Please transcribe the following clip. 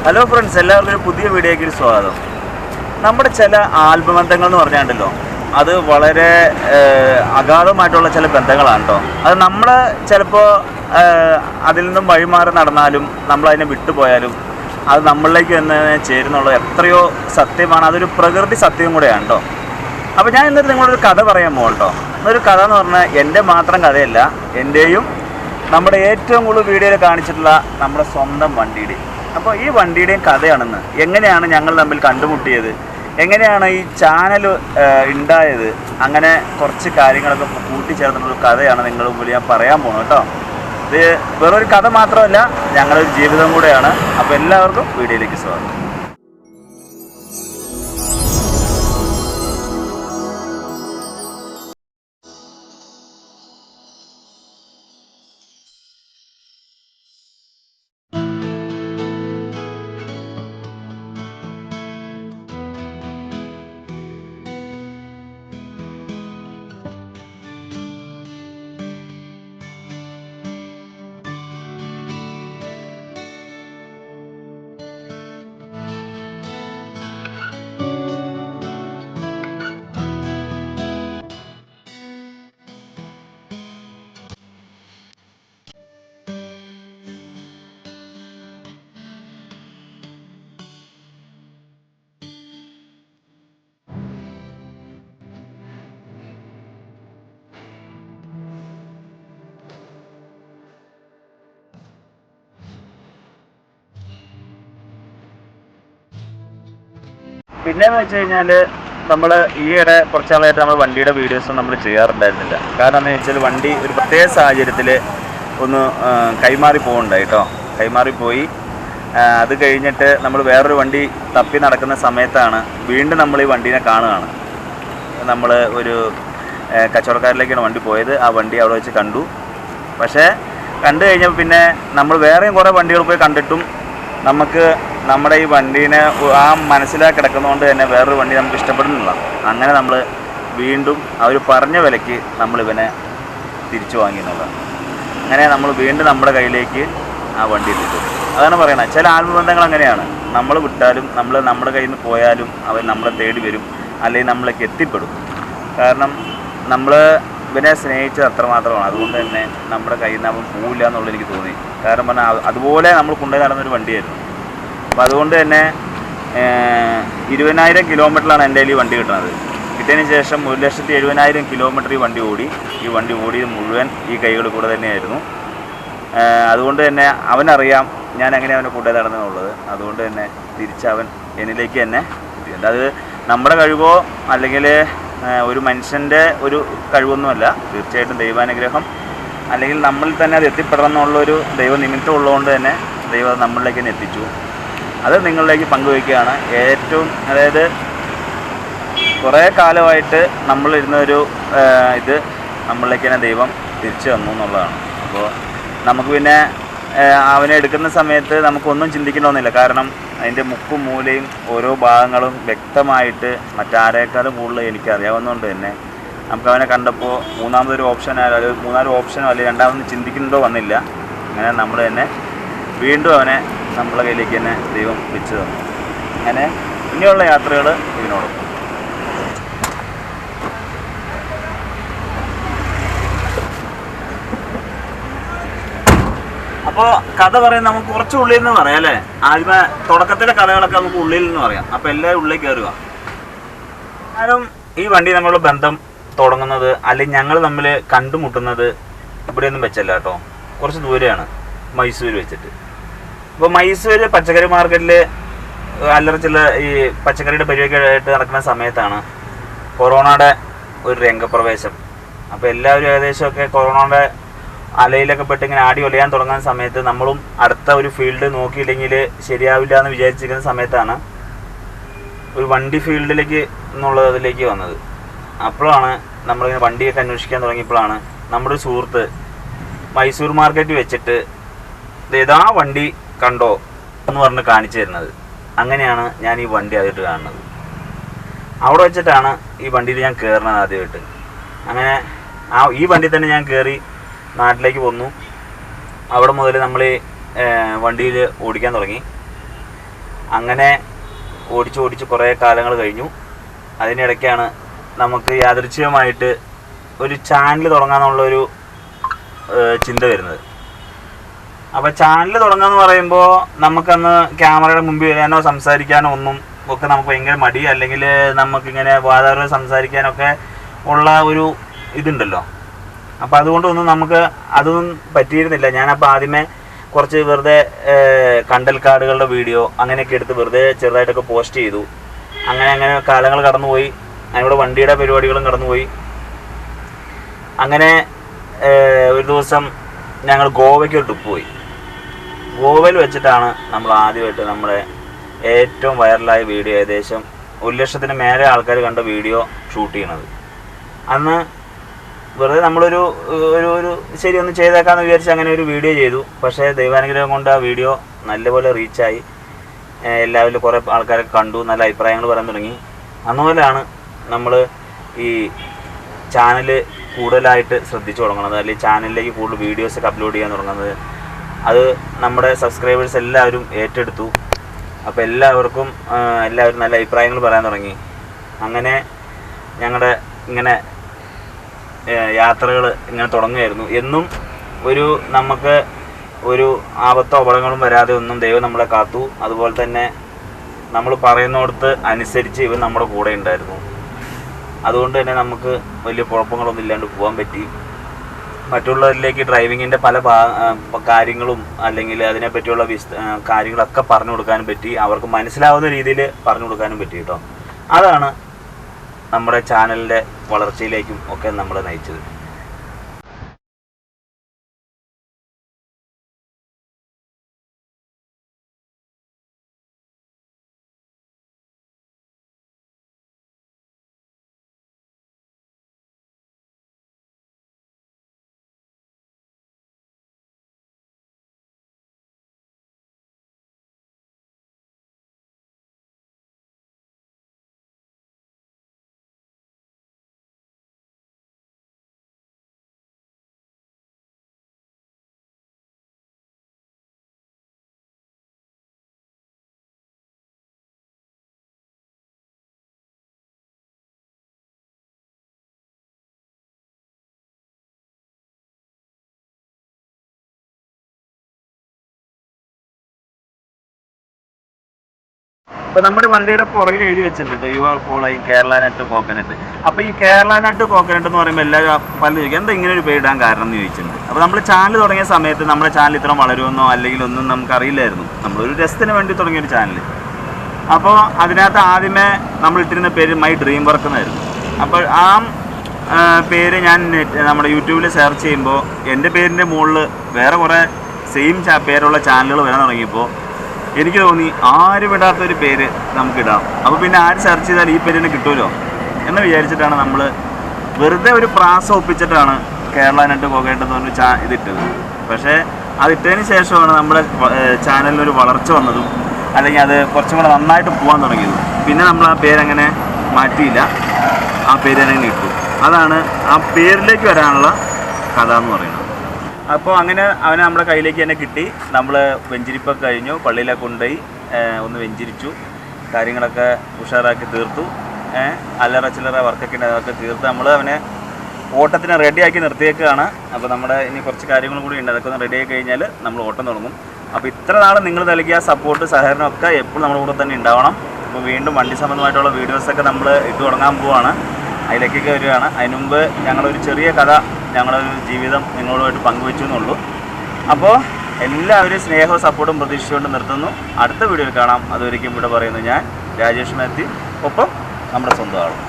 Hello friends, എല്ലാവർക്കും ഒരു പുതിയ വീഡിയോയ്ക്ക് സ്വാഗതം. നമ്മുടെ ചില ആത്മബന്ധങ്ങൾ എന്ന് പറഞ്ഞാണ്ടല്ലോ, അത് വളരെ അഗാധമായിട്ടുള്ള ചില ബന്ധങ്ങളാണ് കേട്ടോ. അത് നമ്മൾ ചിലപ്പോൾ അതിൽ നിന്നും വഴിമാറി നടന്നാലും നമ്മളതിനെ വിട്ടുപോയാലും അത് നമ്മളിലേക്ക് തന്നെ ചേരുന്നുള്ളത് എത്രയോ സത്യമാണ്. അതൊരു പ്രകൃതി സത്യം കൂടെയാണ് കേട്ടോ. അപ്പോൾ ഞാൻ ഇന്നത്തെ നിങ്ങളൊരു കഥ പറയാൻ പോകും കേട്ടോ. എന്നൊരു കഥ എന്ന് പറഞ്ഞാൽ എൻ്റെ മാത്രം കഥയല്ല, എൻ്റെയും നമ്മുടെ ഏറ്റവും കൂടുതൽ വീഡിയോയിൽ കാണിച്ചിട്ടുള്ള നമ്മുടെ സ്വന്തം വണ്ടിയുടെ. അപ്പോൾ ഈ വണ്ടിയുടെയും കഥയാണെന്ന്, എങ്ങനെയാണ് ഞങ്ങൾ തമ്മിൽ കണ്ടുമുട്ടിയത്, എങ്ങനെയാണ് ഈ ചാനൽ ഉണ്ടായത്, അങ്ങനെ കുറച്ച് കാര്യങ്ങളൊക്കെ കൂട്ടിച്ചേർന്നിട്ടുള്ള കഥയാണ് നിങ്ങളുടെ മുമ്പിൽ ഞാൻ പറയാൻ പോകുന്നത് കേട്ടോ. ഇത് വേറൊരു കഥ മാത്രമല്ല, ഞങ്ങളൊരു ജീവിതം കൂടെയാണ്. അപ്പോൾ എല്ലാവർക്കും വീഡിയോയിലേക്ക് സ്വാഗതം. പിന്നെയെന്ന് വെച്ച് കഴിഞ്ഞാൽ, നമ്മൾ ഈയിടെ കുറച്ചാളായിട്ട് നമ്മൾ വണ്ടിയുടെ വീഡിയോസും നമ്മൾ ചെയ്യാറുണ്ടായിരുന്നില്ല. കാരണം എന്താണെന്ന് വെച്ചാൽ വണ്ടി ഒരു പ്രത്യേക സാഹചര്യത്തിൽ ഒന്ന് കൈമാറി പോകുന്നുണ്ടായി കേട്ടോ. കൈമാറിപ്പോയി. അത് കഴിഞ്ഞിട്ട് നമ്മൾ വേറൊരു വണ്ടി തപ്പി നടക്കുന്ന സമയത്താണ് വീണ്ടും നമ്മൾ ഈ വണ്ടീനെ കാണുകയാണ്. നമ്മൾ ഒരു കച്ചവടക്കാരിലേക്കാണ് വണ്ടി പോയത്. ആ വണ്ടി അവിടെ വെച്ച് കണ്ടു. പക്ഷേ കണ്ടു കഴിഞ്ഞപ്പോൾ പിന്നെ നമ്മൾ വേറെയും കുറേ വണ്ടികൾ പോയി കണ്ടിട്ടും നമുക്ക് നമ്മുടെ ഈ വണ്ടീനെ ആ മനസ്സിലാക്കി കിടക്കുന്നതുകൊണ്ട് തന്നെ വേറൊരു വണ്ടി നമുക്ക് ഇഷ്ടപ്പെടുന്നില്ല. അങ്ങനെ നമ്മൾ വീണ്ടും അവർ പറഞ്ഞ വിലയ്ക്ക് നമ്മളിവനെ തിരിച്ചു വാങ്ങിയെന്നുള്ളതാണ്. അങ്ങനെ നമ്മൾ വീണ്ടും നമ്മുടെ കയ്യിലേക്ക് ആ വണ്ടി എത്തിക്കും. അതാണ് പറയണത്, ചില ആത്മബന്ധങ്ങൾ അങ്ങനെയാണ്. നമ്മൾ വിട്ടാലും നമ്മുടെ കയ്യിൽ നിന്ന് പോയാലും അവർ നമ്മളെ തേടി വരും, അല്ലെങ്കിൽ നമ്മളേക്ക് എത്തിപ്പെടും. കാരണം നമ്മൾ ഇവനെ സ്നേഹിച്ചത് അത്രമാത്രമാണ്. അതുകൊണ്ട് തന്നെ നമ്മുടെ കയ്യിൽ നിന്ന് അവൻ പോവില്ല എന്നുള്ളത് എനിക്ക് തോന്നി. കാരണം പറഞ്ഞാൽ അതുപോലെ നമ്മൾ കൊണ്ടുപോയി നടന്നൊരു വണ്ടിയായിരുന്നു. അപ്പോൾ അതുകൊണ്ട് തന്നെ 20,000 കിലോമീറ്ററിലാണ് എൻ്റെ കയ്യിൽ ഈ വണ്ടി കിട്ടുന്നത്. കിട്ടിയതിന് ശേഷം 1,70,000 കിലോമീറ്റർ ഈ വണ്ടി ഓടി. ഈ വണ്ടി ഓടിയത് മുഴുവൻ ഈ കൈകൾ കൂടെ തന്നെയായിരുന്നു. അതുകൊണ്ട് തന്നെ അവനറിയാം ഞാൻ എങ്ങനെ അവനെ കൊണ്ടുപോയി നടന്നെന്നുള്ളത്. അതുകൊണ്ട് തന്നെ തിരിച്ചവൻ എന്നിലേക്ക് തന്നെ എത്തിയിട്ടുണ്ട്. അത് നമ്മുടെ കഴിവോ അല്ലെങ്കിൽ ഒരു മനുഷ്യൻ്റെ ഒരു കഴിവൊന്നുമല്ല, തീർച്ചയായിട്ടും ദൈവാനുഗ്രഹം, അല്ലെങ്കിൽ നമ്മളിൽ തന്നെ അത് എത്തിപ്പെടണം എന്നുള്ളൊരു ദൈവനിമിത്തം ഉള്ളതുകൊണ്ട് തന്നെ ദൈവം നമ്മളിലേക്ക് തന്നെ എത്തിച്ചു. അത് നിങ്ങളിലേക്ക് പങ്കുവയ്ക്കുകയാണ്. ഏറ്റവും അതായത് കുറേ കാലമായിട്ട് നമ്മളിരുന്നൊരു ഇത് നമ്മളിലേക്ക് തന്നെ ദൈവം തിരിച്ചു തന്നു എന്നുള്ളതാണ്. അപ്പോൾ നമുക്ക് പിന്നെ അവനെ എടുക്കുന്ന സമയത്ത് നമുക്കൊന്നും ചിന്തിക്കണമെന്നില്ല. കാരണം അതിൻ്റെ മുക്കും മൂലയും ഓരോ ഭാഗങ്ങളും വ്യക്തമായിട്ട് മറ്റാരേക്കാളും കൂടുതൽ എനിക്കറിയാവുന്നതുകൊണ്ട് തന്നെ നമുക്കവനെ കണ്ടപ്പോൾ മൂന്നാമതൊരു ഓപ്ഷൻ അല്ലെങ്കിൽ 3-4 ഓപ്ഷനോ അല്ലെങ്കിൽ രണ്ടാമതൊന്നും ചിന്തിക്കുന്നതോ വന്നില്ല. അങ്ങനെ നമ്മൾ തന്നെ വീണ്ടും അവനെ നമ്മളെ കയ്യിലേക്ക് തന്നെ ദൈവം വെച്ച് തന്നു. അങ്ങനെ ഇനിയുള്ള യാത്രകൾ ഇതിനോടൊപ്പം. അപ്പോൾ കഥ പറയാൻ നമുക്ക് കുറച്ച് ഉള്ളിൽ നിന്ന് പറയാം അല്ലേ. ആദ്യമേ തുടക്കത്തിലെ കഥകളൊക്കെ നമുക്ക് ഉള്ളിൽ നിന്ന് പറയാം. അപ്പോൾ എല്ലാവരും ഉള്ളിൽ കയറുക. കാരണം ഈ വണ്ടി നമ്മളുടെ ബന്ധം തുടങ്ങുന്നത് അല്ലെങ്കിൽ ഞങ്ങൾ തമ്മിൽ കണ്ടുമുട്ടുന്നത് ഇവിടെയൊന്നും വെച്ചല്ല കേട്ടോ, കുറച്ച് ദൂരെയാണ്, മൈസൂർ വെച്ചിട്ട്. ഇപ്പോൾ മൈസൂർ പച്ചക്കറി മാർക്കറ്റിൽ അല്ലറ ചില ഈ പച്ചക്കറിയുടെ പരിപാടിയായിട്ട് നടക്കുന്ന സമയത്താണ് കൊറോണയുടെ ഒരു രംഗപ്രവേശം. അപ്പോൾ എല്ലാവരും ഏകദേശമൊക്കെ കൊറോണയുടെ അലയിലൊക്കെ പെട്ട് ഇങ്ങനെ ആടി ഒലയാൻ തുടങ്ങുന്ന സമയത്ത് നമ്മളും അടുത്ത ഒരു ഫീൽഡ് നോക്കിയില്ലെങ്കിൽ ശരിയാവില്ല എന്ന് വിചാരിച്ചിരിക്കുന്ന സമയത്താണ് ഒരു വണ്ടി ഫീൽഡിലേക്ക് അതിലേക്ക് വന്നത്. അപ്പോഴാണ് നമ്മളിങ്ങനെ വണ്ടിയൊക്കെ അന്വേഷിക്കാൻ തുടങ്ങിയപ്പോഴാണ് നമ്മുടെ ഒരു സുഹൃത്ത് മൈസൂർ മാർക്കറ്റ് വെച്ചിട്ട് ഏതാ വണ്ടി കണ്ടോ എന്ന് പറഞ്ഞ് കാണിച്ചു തരുന്നത്. അങ്ങനെയാണ് ഞാൻ ഈ വണ്ടി ആദ്യമായിട്ട് കാണുന്നത്. അവിടെ വെച്ചിട്ടാണ് ഈ വണ്ടിയിൽ ഞാൻ കയറുന്നത് ആദ്യമായിട്ട്. അങ്ങനെ ഈ വണ്ടി തന്നെ ഞാൻ കയറി നാട്ടിലേക്ക് പോന്നു. അവിടെ മുതൽ നമ്മൾ വണ്ടിയിൽ ഓടിക്കാൻ തുടങ്ങി. അങ്ങനെ ഓടിച്ച് കുറേ കാലങ്ങൾ കഴിഞ്ഞു. അതിനിടയ്ക്കാണ് നമുക്ക് യാദൃച്ഛികമായിട്ട് ഒരു ചാനൽ തുടങ്ങാമെന്നുള്ളൊരു ചിന്ത വരുന്നത്. അപ്പോൾ ചാനൽ തുടങ്ങാമെന്ന് പറയുമ്പോൾ നമുക്കന്ന് ക്യാമറയുടെ മുമ്പിൽ വരാനോ സംസാരിക്കാനോ ഒന്നും ഒക്കെ നമുക്ക് ഭയങ്കര മടി, അല്ലെങ്കിൽ നമുക്കിങ്ങനെ വാതാവരണം സംസാരിക്കാനൊക്കെ ഉള്ള ഒരു ഇതുണ്ടല്ലോ. അപ്പോൾ അതുകൊണ്ടൊന്നും നമുക്ക് അതൊന്നും പറ്റിയിരുന്നില്ല. ഞാനപ്പോൾ ആദ്യമേ കുറച്ച് വെറുതെ കണ്ടൽ കാടുകളുടെ വീഡിയോ അങ്ങനെയൊക്കെ എടുത്ത് വെറുതെ ചെറുതായിട്ടൊക്കെ പോസ്റ്റ് ചെയ്തു. അങ്ങനെ കാലങ്ങൾ കടന്നുപോയി. അതിലൂടെ വണ്ടിയുടെ പരിപാടികളും കടന്നുപോയി. അങ്ങനെ ഒരു ദിവസം ഞങ്ങൾ ഗോവയ്ക്ക് ഒരു ട്രിപ്പ് പോയി. ഗോവയിൽ വെച്ചിട്ടാണ് നമ്മൾ ആദ്യമായിട്ട് നമ്മുടെ ഏറ്റവും വൈറലായ വീഡിയോ, ഏകദേശം 1,00,000 മേലെ ആൾക്കാർ കണ്ട വീഡിയോ ഷൂട്ട് ചെയ്യണത്. അന്ന് വെറുതെ നമ്മളൊരു ശരി ഒന്ന് ചെയ്തേക്കാമെന്ന് വിചാരിച്ച് അങ്ങനെ ഒരു വീഡിയോ ചെയ്തു. പക്ഷേ ദൈവാനുഗ്രഹം കൊണ്ട് ആ വീഡിയോ നല്ലപോലെ റീച്ചായി. എല്ലാവരും കുറേ ആൾക്കാരൊക്കെ കണ്ടു, നല്ല അഭിപ്രായങ്ങൾ പറയാൻ തുടങ്ങി. അതുപോലെയാണ് നമ്മൾ ഈ ചാനൽ കൂടുതലായിട്ട് ശ്രദ്ധിച്ചു തുടങ്ങുന്നത്, അല്ലെങ്കിൽ ചാനലിലേക്ക് കൂടുതൽ വീഡിയോസൊക്കെ അപ്ലോഡ് ചെയ്യാൻ തുടങ്ങുന്നത്. അത് നമ്മുടെ സബ്സ്ക്രൈബേഴ്സ് എല്ലാവരും ഏറ്റെടുത്തു. അപ്പോൾ എല്ലാവരും നല്ല അഭിപ്രായങ്ങൾ പറയാൻ തുടങ്ങി. അങ്ങനെ ഞങ്ങളുടെ ഇങ്ങനെ യാത്രകൾ ഇങ്ങനെ തുടങ്ങുമായിരുന്നു. എന്നും നമുക്ക് ഒരു ആപത്തോ അപകടങ്ങളും വരാതെ ഒന്നും ദൈവം നമ്മളെ കാത്തു. അതുപോലെ തന്നെ നമ്മൾ പറയുന്നിടത്ത് അനുസരിച്ച് ഇവൻ നമ്മുടെ കൂടെ ഉണ്ടായിരുന്നു. അതുകൊണ്ട് തന്നെ നമുക്ക് വലിയ കുഴപ്പങ്ങളൊന്നും ഇല്ലാണ്ട് പോകാൻ പറ്റി. മറ്റുള്ളവരിലേക്ക് ഡ്രൈവിങ്ങിൻ്റെ പല കാര്യങ്ങളും അല്ലെങ്കിൽ അതിനെപ്പറ്റിയുള്ള കാര്യങ്ങളൊക്കെ പറഞ്ഞു കൊടുക്കാനും പറ്റി. അവർക്ക് മനസ്സിലാവുന്ന രീതിയിൽ പറഞ്ഞു കൊടുക്കാനും പറ്റി കേട്ടോ. അതാണ് നമ്മുടെ ചാനലിൻ്റെ വളർച്ചയിലേക്കും ഒക്കെ നമ്മളെ നയിച്ചത്. ഇപ്പോൾ നമ്മുടെ വണ്ടിയുടെ പുറകിൽ എഴുതി വെച്ചിട്ടുണ്ട് you are following Kerala nut coconut. അപ്പോൾ ഈ കേരള നട്ട് കോക്കനട്ട് എന്ന് പറയുമ്പോൾ എല്ലാവരും പലരും ചോദിക്കും എന്താ ഇങ്ങനെ ഒരു പേരിടാൻ കാരണം എന്ന് ചോദിച്ചിട്ടുണ്ട്. അപ്പോൾ നമ്മൾ ചാനൽ തുടങ്ങിയ സമയത്ത് നമ്മുടെ ചാനൽ ഇത്ര വളരുമെന്നോ അല്ലെങ്കിൽ ഒന്നും നമുക്കറിയില്ലായിരുന്നു. നമ്മളൊരു രസത്തിന് വേണ്ടി തുടങ്ങിയൊരു ചാനൽ. അപ്പോൾ അതിനകത്ത് ആദ്യമേ നമ്മൾ ഇട്ടിരുന്ന പേര് മൈ ഡ്രീം വർക്ക് എന്നായിരുന്നു. അപ്പോൾ ആ പേര് ഞാൻ നമ്മുടെ യൂട്യൂബിൽ സെർച്ച് ചെയ്യുമ്പോൾ എൻ്റെ പേരിൻ്റെ മുകളിൽ വേറെ കുറേ സെയിം പേരുള്ള ചാനലുകൾ വരാൻ തുടങ്ങിയപ്പോൾ എനിക്ക് തോന്നി ആരും ഇടാത്തൊരു പേര് നമുക്കിടാം. അപ്പോൾ പിന്നെ ആര് സെർച്ച് ചെയ്താൽ ഈ പേരിന് കിട്ടുമല്ലോ എന്ന് വിചാരിച്ചിട്ടാണ് നമ്മൾ വെറുതെ ഒരു പ്രാസം ഒപ്പിച്ചിട്ടാണ് കേരള നട്ട് കോക്കനട്ട് എന്ന് പറഞ്ഞ ഇതിട്ടത്. പക്ഷേ അതിട്ടതിന് ശേഷമാണ് നമ്മുടെ ചാനലിനൊരു വളർച്ച വന്നതും അല്ലെങ്കിൽ അത് കുറച്ചും കൂടെ നന്നായിട്ട് പോകാൻ തുടങ്ങിയതും. പിന്നെ നമ്മൾ ആ പേരങ്ങനെ മാറ്റിയില്ല, ആ പേര് തന്നെ ഇട്ടു. അതാണ് ആ പേരിലേക്ക് വരാനുള്ള കഥ എന്ന് പറയുന്നത്. അപ്പോൾ അങ്ങനെ അവനെ നമ്മുടെ കയ്യിലേക്ക് തന്നെ കിട്ടി. നമ്മൾ വെഞ്ചിരിപ്പൊക്കെ കഴിഞ്ഞു, പള്ളിയിലൊക്കെ കൊണ്ടുപോയി ഒന്ന് വെഞ്ചിരിച്ചു, കാര്യങ്ങളൊക്കെ ഉഷാറാക്കി തീർത്തു. അല്ലറ ചില്ലറ വർക്കൊക്കെ ഉണ്ട്, അതൊക്കെ തീർത്ത് നമ്മൾ അവനെ ഓട്ടത്തിന് റെഡിയാക്കി നിർത്തിയേക്കാണ്. അപ്പോൾ നമ്മുടെ ഇനി കുറച്ച് കാര്യങ്ങളും കൂടി ഉണ്ട്, അതൊക്കെ ഒന്ന് റെഡിയാക്കി കഴിഞ്ഞാൽ നമ്മൾ ഓട്ടം തുടങ്ങും. അപ്പോൾ ഇത്ര നാൾ നിങ്ങൾ നൽകിയ സപ്പോർട്ട് സഹകരണമൊക്കെ എപ്പോഴും നമ്മുടെ കൂടെ തന്നെ ഉണ്ടാവണം. അപ്പോൾ വീണ്ടും വണ്ടി സംബന്ധമായിട്ടുള്ള വീഡിയോസൊക്കെ നമ്മൾ ഇട്ട് തുടങ്ങാൻ പോവുകയാണ്, അതിലേക്കൊക്കെ വരികയാണ്. അതിന് മുമ്പ് ഞങ്ങളൊരു ചെറിയ കഥ, ഞങ്ങളൊരു ജീവിതം നിങ്ങളോടുമായിട്ട് പങ്കുവെച്ചു എന്നുള്ളൂ. അപ്പോൾ എല്ലാവരും സ്നേഹവും സപ്പോർട്ടും പ്രതീക്ഷിച്ചുകൊണ്ട് നിർത്തുന്നു. അടുത്ത വീഡിയോയിൽ കാണാം. അതുവരെയ്ക്കും ഇവിടെ പറയുന്നത് ഞാൻ രാജേഷ് മാത്യു, ഒപ്പം നമ്മുടെ സ്വന്തം ആളും.